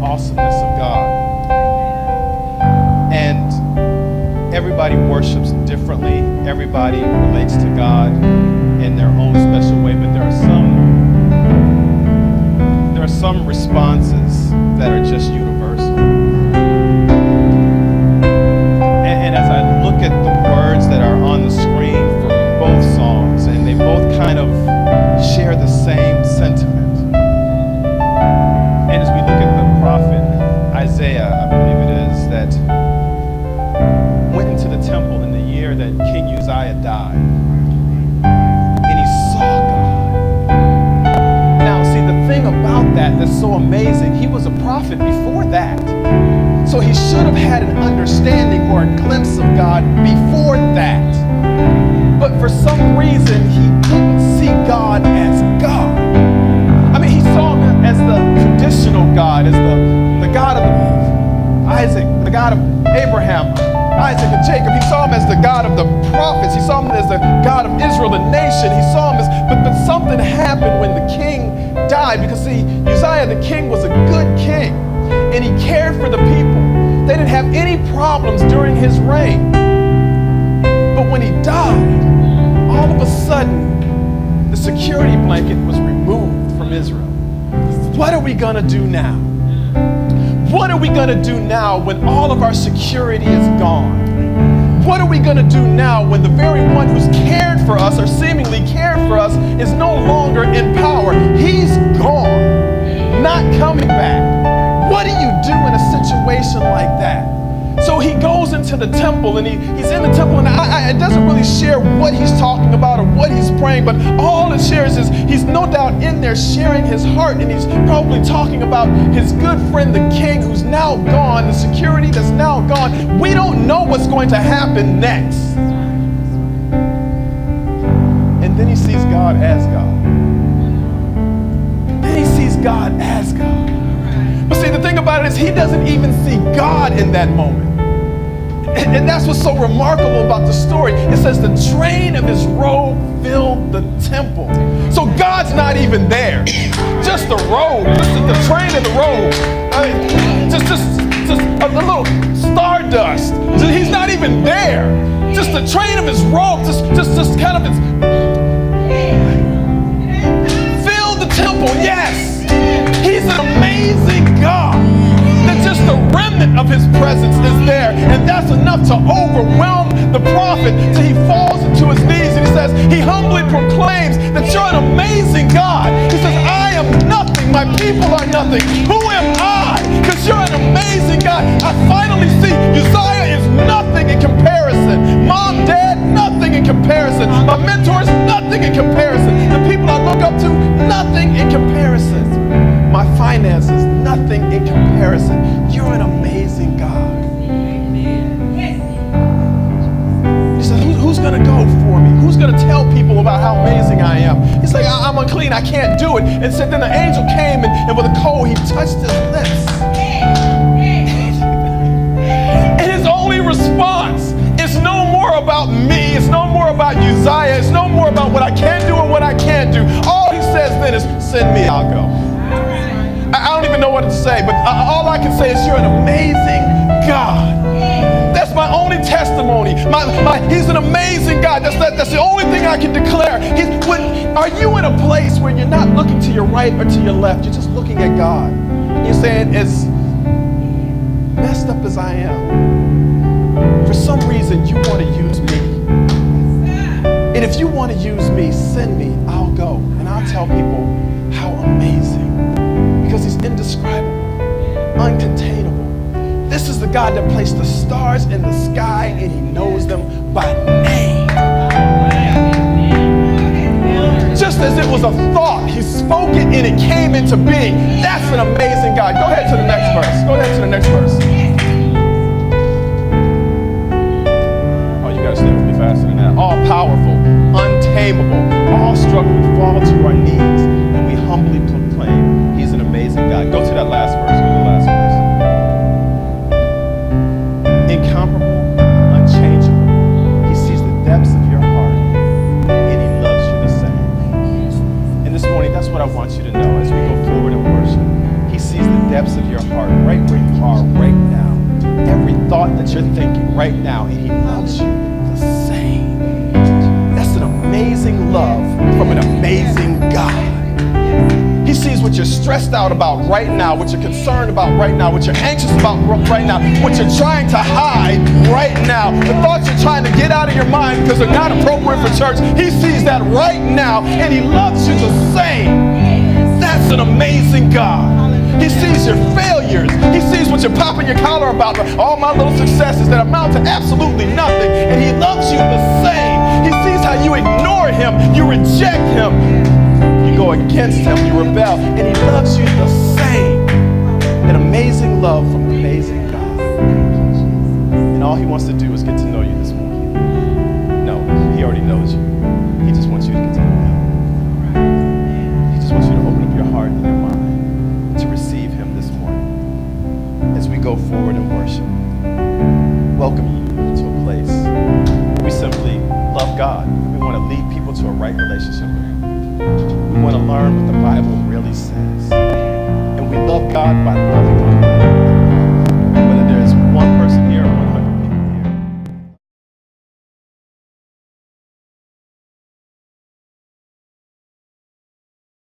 awesomeness of God. And everybody worships differently. Everybody relates to God in their own special way, but there are some responses that are just universal. And as I look at the words that are on the screen for both songs, and they both kind of share the same sentiment. And as we look at the prophet Isaiah, I believe it is, that went into the temple in the year that King Uzziah died, and he saw God. Now, see, the thing about that's so amazing, he was a prophet before that. So he should have had an understanding or a glimpse of God before that. But for some reason, he didn't see God as God. I mean, he saw him as the traditional God, as the God of Isaac, the God of Abraham, Isaac and Jacob. He saw him as the God of the prophets. He saw him as the God of Israel, the nation. He saw him as, but something happened when the king died, because see, Uzziah the king was a good king, and he cared for the people. They didn't have any problems during his reign. But when he died, all of a sudden, the security blanket was removed from Israel. What are we gonna do now? What are we gonna do now when all of our security is gone? What are we gonna do now when the very one who's cared for us, or seemingly cared for us, is no longer in power? He's gone, not coming back. What do you do in a situation like that? So he goes into the temple, and he's in the temple, and it doesn't really share what he's talking about or what he's praying, but all it shares is he's no doubt in there sharing his heart, and he's probably talking about his good friend, the king, who's now gone, the security that's now gone. We don't know what's going to happen next. And then he sees God as God. Then he sees God as God. But see, the thing about it is he doesn't even see God in that moment. And that's what's so remarkable about the story. It says the train of his robe filled the temple. So God's not even there. Just the robe, just the train of the robe. Just a little stardust. He's not even there. Just the train of his robe, just kind of filled the temple. Yes, he's an amazing God. That just the remnant of his presence is there, and that's enough to overwhelm the prophet till he falls into his knees, and he says, he humbly proclaims that you're an amazing God. He says, I am nothing, my people are nothing. Who am I? Because you're an amazing God. I finally see Uzziah is nothing in comparison. Mom, dad, nothing in comparison. My mentors, nothing in comparison. The people I look up to, nothing in comparison. My finances, nothing in comparison. You're an amazing God. He said, who's going to go for me? Who's going to tell people about how amazing I am? He's like, I'm unclean, I can't do it. And so then the angel came, and with a coal, he touched his lips. And his only response is no more about me. It's no more about Uzziah. It's no more about what I can do and what I can't do. All he says then is, send me, I'll go. I don't even know what to say, but all I can say is you're an amazing God. That's my only testimony. He's an amazing God. That's the only thing I can declare. Are you in a place where you're not looking to your right or to your left? You're just looking at God. You're saying, as messed up as I am, for some reason you want to use me. And if you want to use me, send me. I'll go. And I'll tell people how amazing. Because he's indescribable, uncontainable. This is the God that placed the stars in the sky, and he knows them by name. Just as it was a thought, he spoke it and it came into being. That's an amazing God. Go ahead to the next verse. Go ahead to the next verse. Oh, you gotta stay with me faster than that. All powerful, untamable, all struggle, we fall to our knees, and we humbly proclaim he's an amazing God. Go to that last verse. Go to the last verse. Incomparable, unchangeable. He sees the depths of your heart, and he loves you the same. And this morning, that's what I want you to know as we go forward in worship. He sees the depths depths of your heart, right where you are right now. Every thought that you're thinking right now, and he loves you the same. That's an amazing love from an amazing God. He sees what you're stressed out about right now, what you're concerned about right now, what you're anxious about right now, what you're trying to hide right now, the thoughts you're trying to get out of your mind because they're not appropriate for church. He sees that right now, and he loves you the same. That's an amazing God. He sees your failures. He sees what you're popping your collar about, all my little successes that amount to absolutely nothing, and he loves you the same. He sees how you ignore him, you reject him, you go against him, you rebel, and he loves you the same. An amazing love from an amazing God. And all he wants to do is get to know you this morning. No, he already knows you. He just wants you to get to know him. He just wants you to open up your heart and your mind to receive him this morning as we go forward in worship. Welcome you to a place where we simply love God. We want to lead people to a right relationship with him. We want to learn what the Bible really says. And we love God by loving